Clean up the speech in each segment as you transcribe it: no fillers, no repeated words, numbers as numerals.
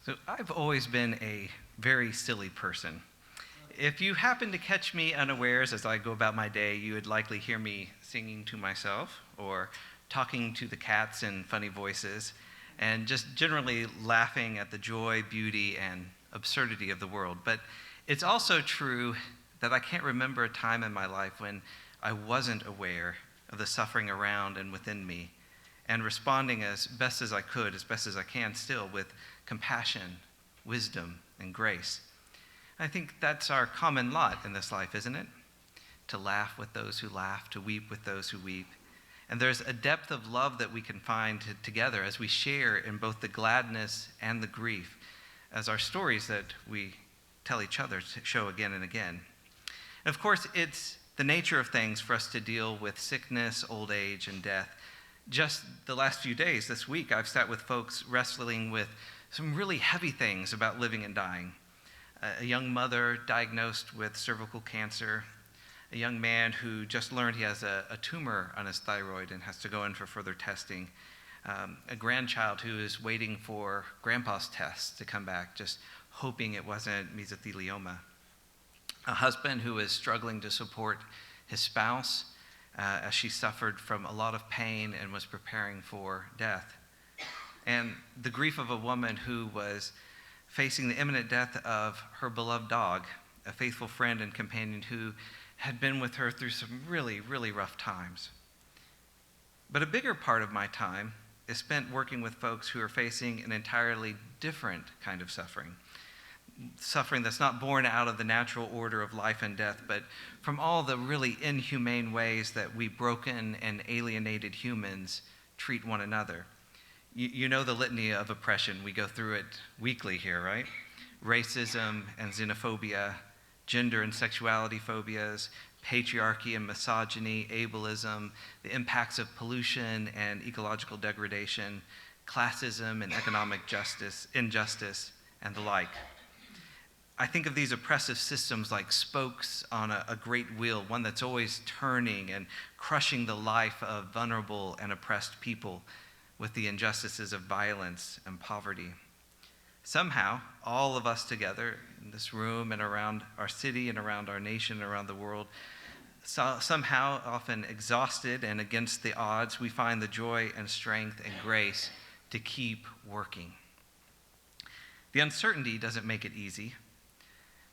So I've always been a very silly person. If you happen to catch me unawares as I go about my day, you would likely hear me singing to myself or talking to the cats in funny voices and just generally laughing at the joy, beauty, and absurdity of the world. But it's also true that I can't remember a time in my life when I wasn't aware of the suffering around and within me and responding as best as I could, as best as I can still, with compassion, wisdom, and grace. I think that's our common lot in this life, isn't it? To laugh with those who laugh, to weep with those who weep. And there's a depth of love that we can find together as we share in both the gladness and the grief, as our stories that we tell each other show again and again. And of course, it's the nature of things for us to deal with sickness, old age, and death. Just the last few days, this week, I've sat with folks wrestling with some really heavy things about living and dying. A young mother diagnosed with cervical cancer, a young man who just learned he has a tumor on his thyroid and has to go in for further testing, a grandchild who is waiting for grandpa's tests to come back, just hoping it wasn't mesothelioma, a husband who is struggling to support his spouse as she suffered from a lot of pain and was preparing for death, and the grief of a woman who was facing the imminent death of her beloved dog, a faithful friend and companion who had been with her through some really, really rough times. But a bigger part of my time is spent working with folks who are facing an entirely different kind of suffering that's not born out of the natural order of life and death, but from all the really inhumane ways that we broken and alienated humans treat one another. You know the litany of oppression. We go through it weekly here, right? Racism and xenophobia, gender and sexuality phobias, patriarchy and misogyny, ableism, the impacts of pollution and ecological degradation, classism and economic injustice, and the like. I think of these oppressive systems like spokes on a great wheel, one that's always turning and crushing the life of vulnerable and oppressed people with the injustices of violence and poverty. Somehow, all of us together in this room and around our city and around our nation and around the world, somehow, often exhausted and against the odds, we find the joy and strength and grace to keep working. The uncertainty doesn't make it easy.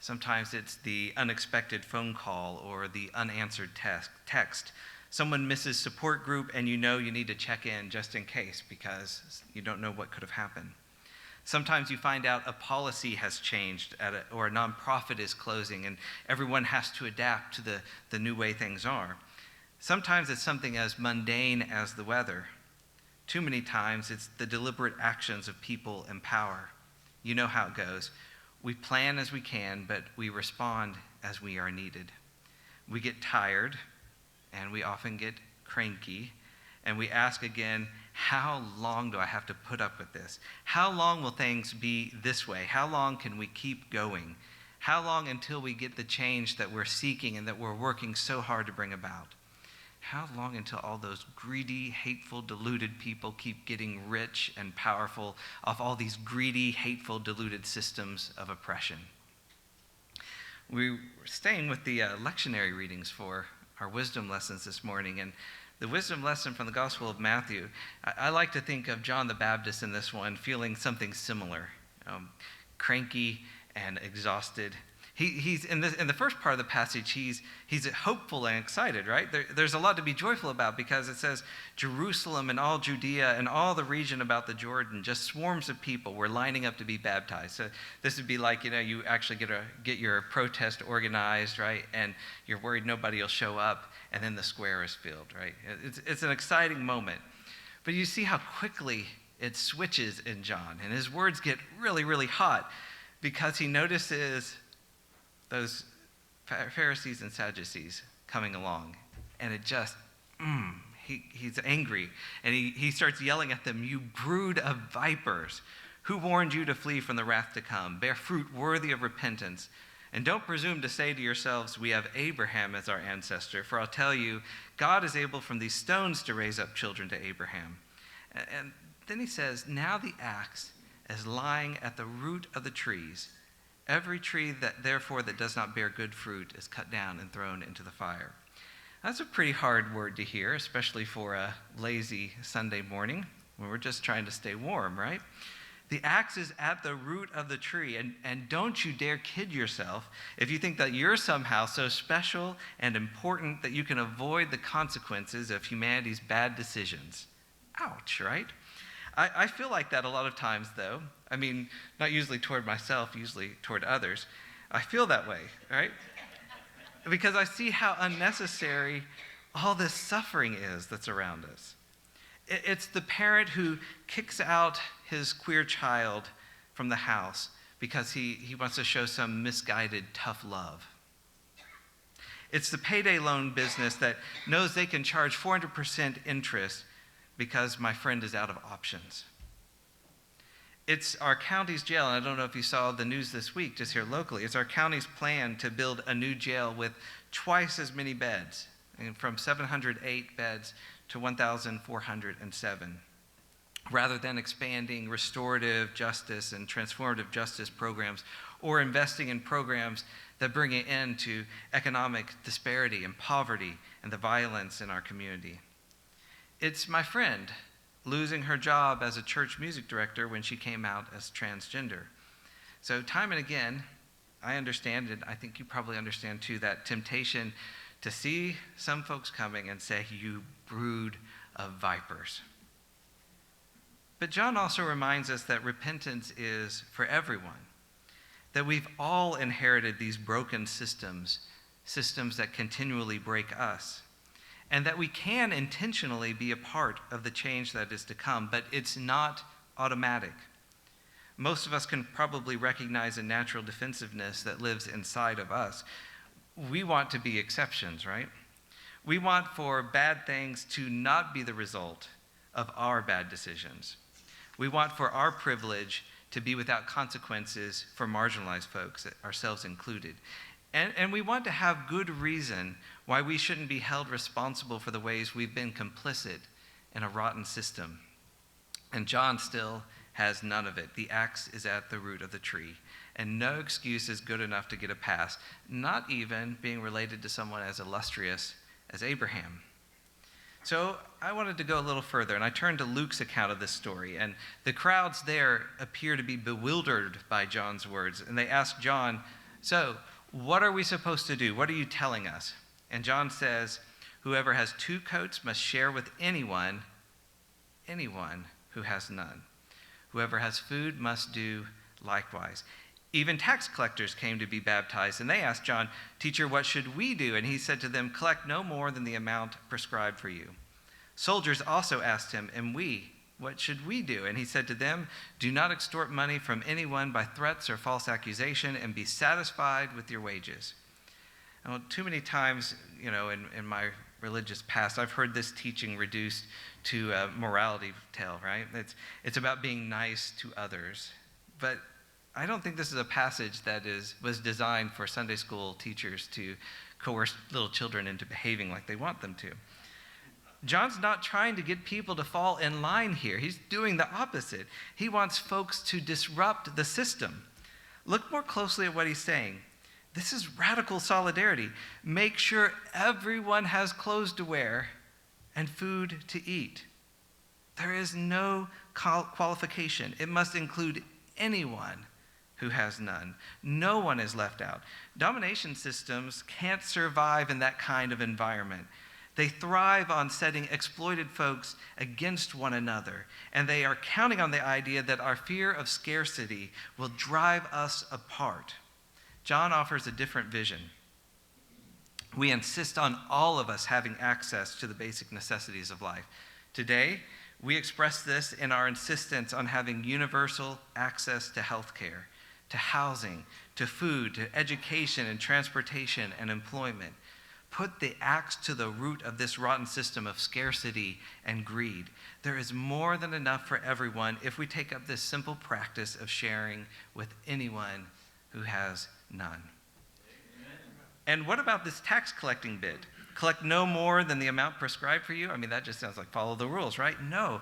Sometimes it's the unexpected phone call or the unanswered text. Someone misses support group and you know you need to check in just in case because you don't know what could have happened. Sometimes you find out a policy has changed or a nonprofit is closing and everyone has to adapt to the new way things are. Sometimes it's something as mundane as the weather. Too many times it's the deliberate actions of people in power. You know how it goes. We plan as we can, but we respond as we are needed. We get tired, and we often get cranky, and we ask again, how long do I have to put up with this? How long will things be this way? How long can we keep going? How long until we get the change that we're seeking and that we're working so hard to bring about? How long until all those greedy, hateful, deluded people keep getting rich and powerful off all these greedy, hateful, deluded systems of oppression? We're staying with the lectionary readings for our wisdom lessons this morning, and the wisdom lesson from the Gospel of Matthew, I like to think of John the Baptist in this one feeling something similar, cranky and exhausted. He's in the first part of the passage, he's hopeful and excited, right? There's a lot to be joyful about because it says Jerusalem and all Judea and all the region about the Jordan, just swarms of people were lining up to be baptized. So this would be like, you actually get your protest organized, right? And you're worried nobody will show up, and then the square is filled, right? It's an exciting moment. But you see how quickly it switches in John, and his words get really, really hot because he notices those Pharisees and Sadducees coming along, and it just, he's angry, and he starts yelling at them, "You brood of vipers, who warned you to flee from the wrath to come? Bear fruit worthy of repentance, and don't presume to say to yourselves, we have Abraham as our ancestor, for I'll tell you, God is able from these stones to raise up children to Abraham." And then he says, now the axe as lying at the root of the trees. Every tree that therefore that does not bear good fruit is cut down and thrown into the fire. That's a pretty hard word to hear, especially for a lazy Sunday morning when we're just trying to stay warm, right? The axe is at the root of the tree, and don't you dare kid yourself if you think that you're somehow so special and important that you can avoid the consequences of humanity's bad decisions. Ouch, right? I feel like that a lot of times, though. I mean, not usually toward myself, usually toward others. I feel that way, right? Because I see how unnecessary all this suffering is that's around us. It's the parent who kicks out his queer child from the house because he wants to show some misguided tough love. It's the payday loan business that knows they can charge 400% interest because my friend is out of options. It's our county's jail, and I don't know if you saw the news this week, just here locally. It's our county's plan to build a new jail with twice as many beds, from 708 beds to 1,407, rather than expanding restorative justice and transformative justice programs or investing in programs that bring an end to economic disparity and poverty and the violence in our community. It's my friend losing her job as a church music director when she came out as transgender. So time and again, I understand, and I think you probably understand too, that temptation to see some folks coming and say, "You brood of vipers." But John also reminds us that repentance is for everyone, that we've all inherited these broken systems that continually break us, and that we can intentionally be a part of the change that is to come, but it's not automatic. Most of us can probably recognize a natural defensiveness that lives inside of us. We want to be exceptions, right? We want for bad things to not be the result of our bad decisions. We want for our privilege to be without consequences for marginalized folks, ourselves included. And we want to have good reason why we shouldn't be held responsible for the ways we've been complicit in a rotten system. And John still has none of it. The axe is at the root of the tree, and no excuse is good enough to get a pass, not even being related to someone as illustrious as Abraham. So I wanted to go a little further, and I turned to Luke's account of this story, and the crowds there appear to be bewildered by John's words, and they ask John, "So, what are we supposed to do? What are you telling us?" And John says, "Whoever has 2 coats must share with anyone who has none. Whoever has food must do likewise." Even tax collectors came to be baptized, and they asked John, "Teacher, what should we do?" And he said to them, "Collect no more than the amount prescribed for you." Soldiers also asked him, "And we, what should we do?" And he said to them, "Do not extort money from anyone by threats or false accusation, and be satisfied with your wages." Now, too many times, in my religious past, I've heard this teaching reduced to a morality tale, right? It's about being nice to others. But I don't think this is a passage that was designed for Sunday school teachers to coerce little children into behaving like they want them to. John's not trying to get people to fall in line here. He's doing the opposite. He wants folks to disrupt the system. Look more closely at what he's saying. This is radical solidarity. Make sure everyone has clothes to wear and food to eat. There is no qualification. It must include anyone who has none. No one is left out. Domination systems can't survive in that kind of environment. They thrive on setting exploited folks against one another, and they are counting on the idea that our fear of scarcity will drive us apart. John offers a different vision. We insist on all of us having access to the basic necessities of life. Today, we express this in our insistence on having universal access to health care, to housing, to food, to education and transportation and employment. Put the axe to the root of this rotten system of scarcity and greed. There is more than enough for everyone if we take up this simple practice of sharing with anyone who has none. Amen. And what about this tax collecting bit? Collect no more than the amount prescribed for you? I mean, that just sounds like follow the rules, right? No.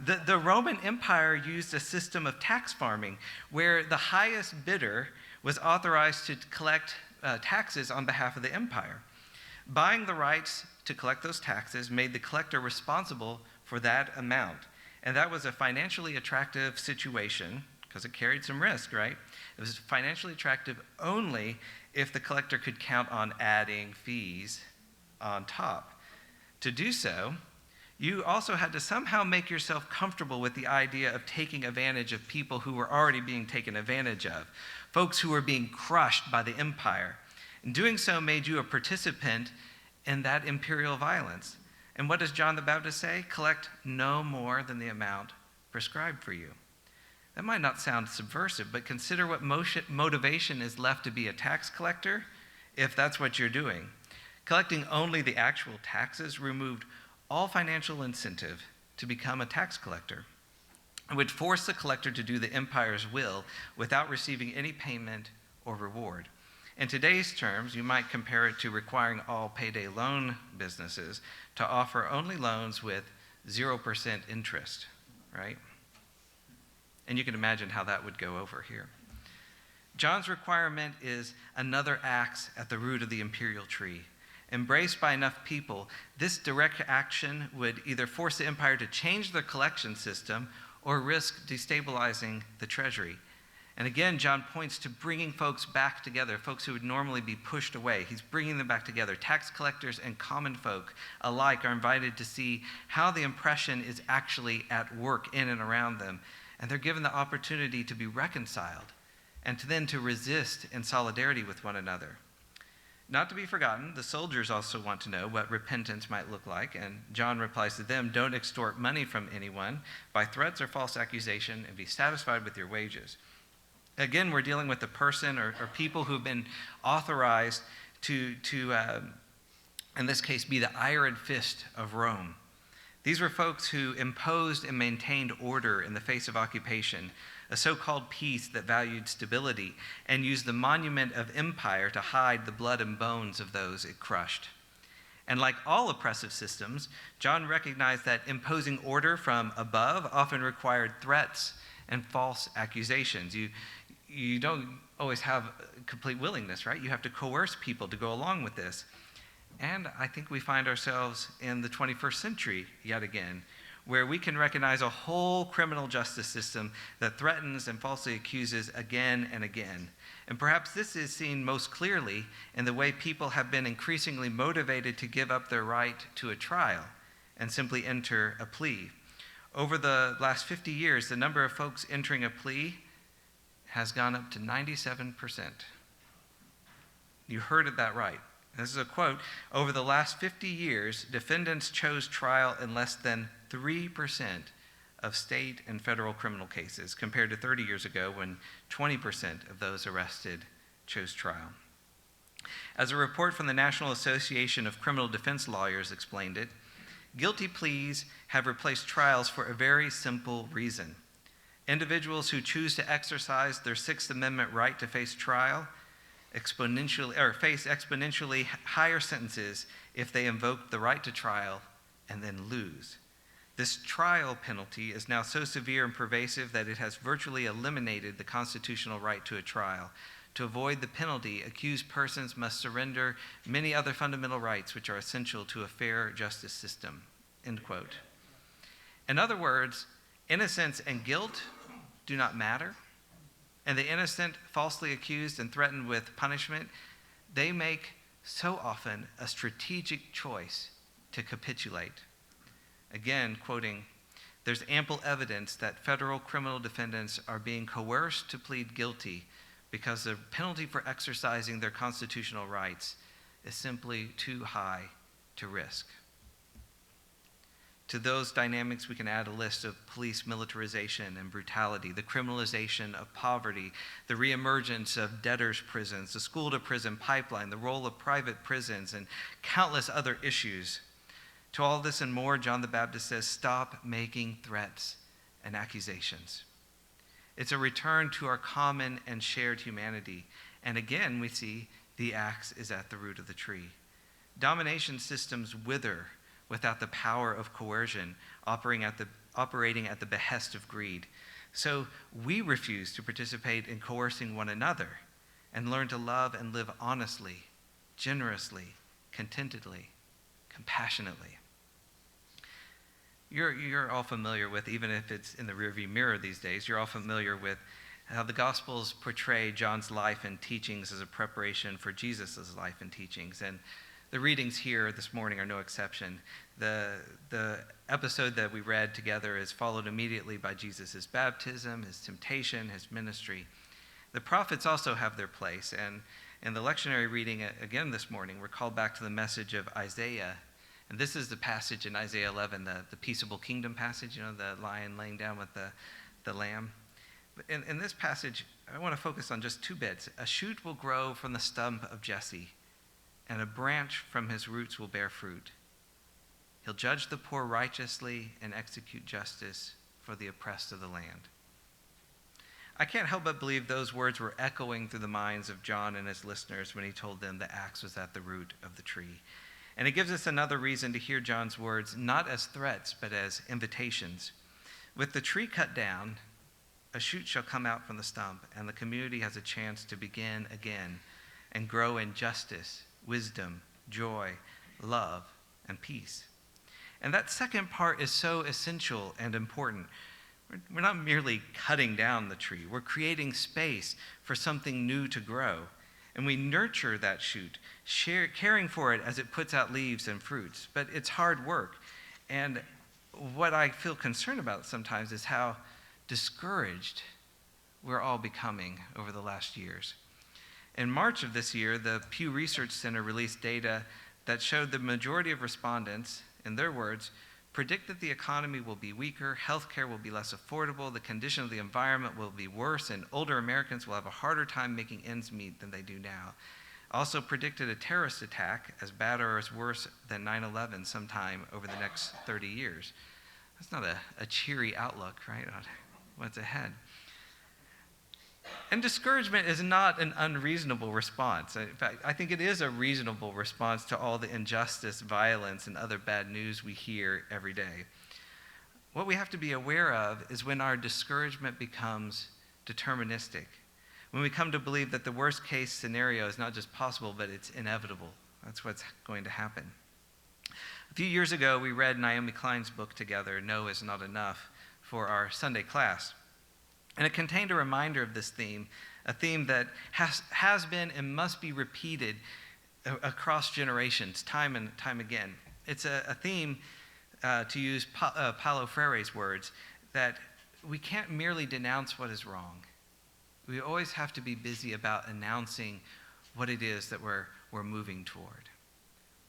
The Roman Empire used a system of tax farming where the highest bidder was authorized to collect taxes on behalf of the empire. Buying the rights to collect those taxes made the collector responsible for that amount. And that was a financially attractive situation because it carried some risk, right? It was financially attractive only if the collector could count on adding fees on top. To do so, you also had to somehow make yourself comfortable with the idea of taking advantage of people who were already being taken advantage of, folks who were being crushed by the empire. And doing so made you a participant in that imperial violence. And what does John the Baptist say? Collect no more than the amount prescribed for you. That might not sound subversive, but consider what motivation is left to be a tax collector if that's what you're doing. Collecting only the actual taxes removed all financial incentive to become a tax collector. It would force the collector to do the empire's will without receiving any payment or reward. In today's terms, you might compare it to requiring all payday loan businesses to offer only loans with 0% interest, right? And you can imagine how that would go over here. John's requirement is another axe at the root of the imperial tree. Embraced by enough people, this direct action would either force the empire to change their collection system or risk destabilizing the treasury. And again, John points to bringing folks back together, folks who would normally be pushed away. He's bringing them back together. Tax collectors and common folk alike are invited to see how the oppression is actually at work in and around them. And they're given the opportunity to be reconciled and to resist in solidarity with one another. Not to be forgotten, the soldiers also want to know what repentance might look like, and John replies to them, don't extort money from anyone by threats or false accusation, and be satisfied with your wages. Again, we're dealing with a person or people who've been authorized to in this case, be the iron fist of Rome. These were folks who imposed and maintained order in the face of occupation, a so-called peace that valued stability, and used the monument of empire to hide the blood and bones of those it crushed. And like all oppressive systems, John recognized that imposing order from above often required threats and false accusations. You don't always have complete willingness, right? You have to coerce people to go along with this. And I think we find ourselves in the 21st century yet again, where we can recognize a whole criminal justice system that threatens and falsely accuses again and again. And perhaps this is seen most clearly in the way people have been increasingly motivated to give up their right to a trial and simply enter a plea. Over the last 50 years, the number of folks entering a plea has gone up to 97%. You heard that right. This is a quote. Over the last 50 years, defendants chose trial in less than 3% of state and federal criminal cases, compared to 30 years ago when 20% of those arrested chose trial. As a report from the National Association of Criminal Defense Lawyers explained it, guilty pleas have replaced trials for a very simple reason. Individuals who choose to exercise their Sixth Amendment right to face trial face exponentially higher sentences if they invoke the right to trial and then lose. This trial penalty is now so severe and pervasive that it has virtually eliminated the constitutional right to a trial. To avoid the penalty, accused persons must surrender many other fundamental rights which are essential to a fair justice system. End quote. In other words, innocence and guilt do not matter. And the innocent, falsely accused and threatened with punishment, they make so often a strategic choice to capitulate. Again, quoting, there's ample evidence that federal criminal defendants are being coerced to plead guilty because the penalty for exercising their constitutional rights is simply too high to risk. To those dynamics, we can add a list of police militarization and brutality, the criminalization of poverty, the reemergence of debtors' prisons, the school-to-prison pipeline, the role of private prisons, and countless other issues. To all this and more, John the Baptist says, stop making threats and accusations. It's a return to our common and shared humanity. And again, we see the axe is at the root of the tree. Domination systems wither without the power of coercion operating operating at the behest of greed. So we refuse to participate in coercing one another and learn to love and live honestly, generously, contentedly, compassionately. You're all familiar with, even if it's in the rearview mirror these days, you're all familiar with how the Gospels portray John's life and teachings as a preparation for Jesus' life and teachings. And the readings here this morning are no exception. The episode that we read together is followed immediately by Jesus' baptism, his temptation, his ministry. The prophets also have their place, and in the lectionary reading again this morning, we're called back to the message of Isaiah. And this is the passage in Isaiah 11, the peaceable kingdom passage, the lion laying down with the lamb. In this passage, I want to focus on just two bits. A shoot will grow from the stump of Jesse, and a branch from his roots will bear fruit. He'll judge the poor righteously and execute justice for the oppressed of the land. I can't help but believe those words were echoing through the minds of John and his listeners when he told them the axe was at the root of the tree. And it gives us another reason to hear John's words not as threats, but as invitations. With the tree cut down, a shoot shall come out from the stump, and the community has a chance to begin again and grow in justice, wisdom, joy, love, and peace. And that second part is so essential and important. We're not merely cutting down the tree. We're creating space for something new to grow. And we nurture that shoot, caring for it as it puts out leaves and fruits. But it's hard work. And what I feel concerned about sometimes is how discouraged we're all becoming over the last years. In March of this year, the Pew Research Center released data that showed the majority of respondents, in their words, predict that the economy will be weaker, healthcare will be less affordable, the condition of the environment will be worse, and older Americans will have a harder time making ends meet than they do now. Also predicted a terrorist attack as bad or as worse than 9/11 sometime over the next 30 years. That's not a cheery outlook, right, on what's ahead. And discouragement is not an unreasonable response. In fact, I think it is a reasonable response to all the injustice, violence, and other bad news we hear every day. What we have to be aware of is when our discouragement becomes deterministic, when we come to believe that the worst case scenario is not just possible, but it's inevitable. That's what's going to happen. A few years ago, we read Naomi Klein's book together, No Is Not Enough, for our Sunday class. And it contained a reminder of this theme, a theme that has been and must be repeated across generations, time and time again. It's a theme, to use Paulo Freire's words, that we can't merely denounce what is wrong. We always have to be busy about announcing what it is that we're moving toward,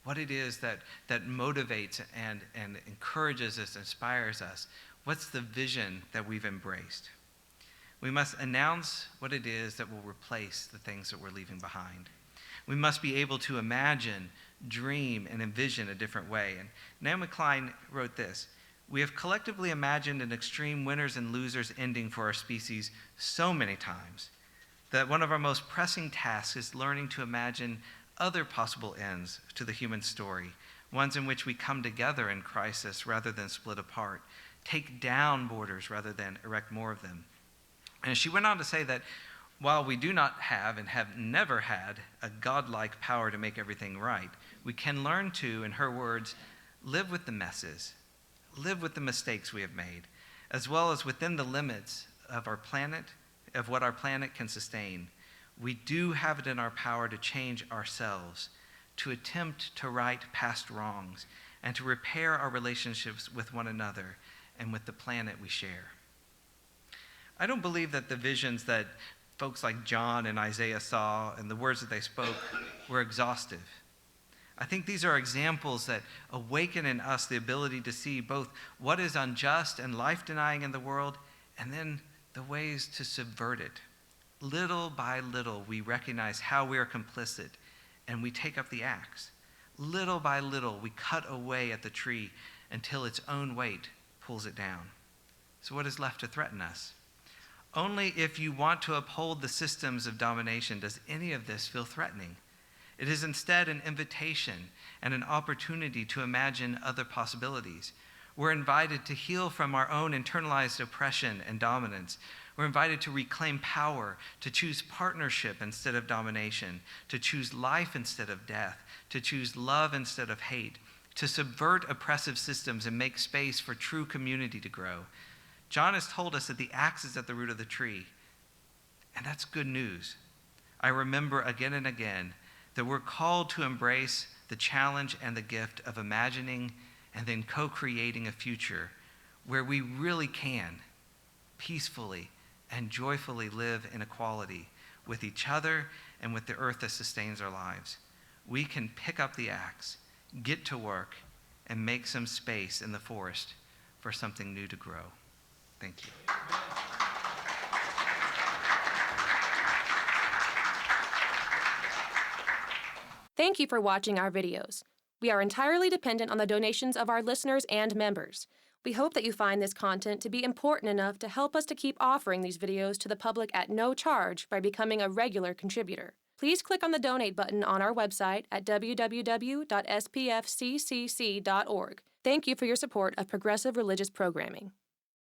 what it is that motivates and encourages us, inspires us. What's the vision that we've embraced? We must announce what it is that will replace the things that we're leaving behind. We must be able to imagine, dream, and envision a different way. And Naomi Klein wrote this: "We have collectively imagined an extreme winners and losers ending for our species so many times that one of our most pressing tasks is learning to imagine other possible ends to the human story, ones in which we come together in crisis rather than split apart, take down borders rather than erect more of them." And she went on to say that while we do not have and have never had a godlike power to make everything right, we can learn to, in her words, live with the messes, live with the mistakes we have made, as well as within the limits of our planet, of what our planet can sustain. We do have it in our power to change ourselves, to attempt to right past wrongs, and to repair our relationships with one another and with the planet we share. I don't believe that the visions that folks like John and Isaiah saw and the words that they spoke were exhaustive. I think these are examples that awaken in us the ability to see both what is unjust and life-denying in the world, and then the ways to subvert it. Little by little, we recognize how we are complicit, and we take up the axe. Little by little, we cut away at the tree until its own weight pulls it down. So what is left to threaten us? Only if you want to uphold the systems of domination does any of this feel threatening. It is instead an invitation and an opportunity to imagine other possibilities, We're invited to heal from our own internalized oppression and dominance. We're invited to reclaim power, to choose partnership instead of domination, to choose life instead of death, to choose love instead of hate, to subvert oppressive systems and make space for true community to grow. John has told us that the axe is at the root of the tree, and that's good news. I remember again and again that we're called to embrace the challenge and the gift of imagining and then co-creating a future where we really can peacefully and joyfully live in equality with each other and with the earth that sustains our lives. We can pick up the axe, get to work, and make some space in the forest for something new to grow. Thank you. Thank you for watching our videos. We are entirely dependent on the donations of our listeners and members. We hope that you find this content to be important enough to help us to keep offering these videos to the public at no charge by becoming a regular contributor. Please click on the donate button on our website at www.spfccc.org. Thank you for your support of progressive religious programming.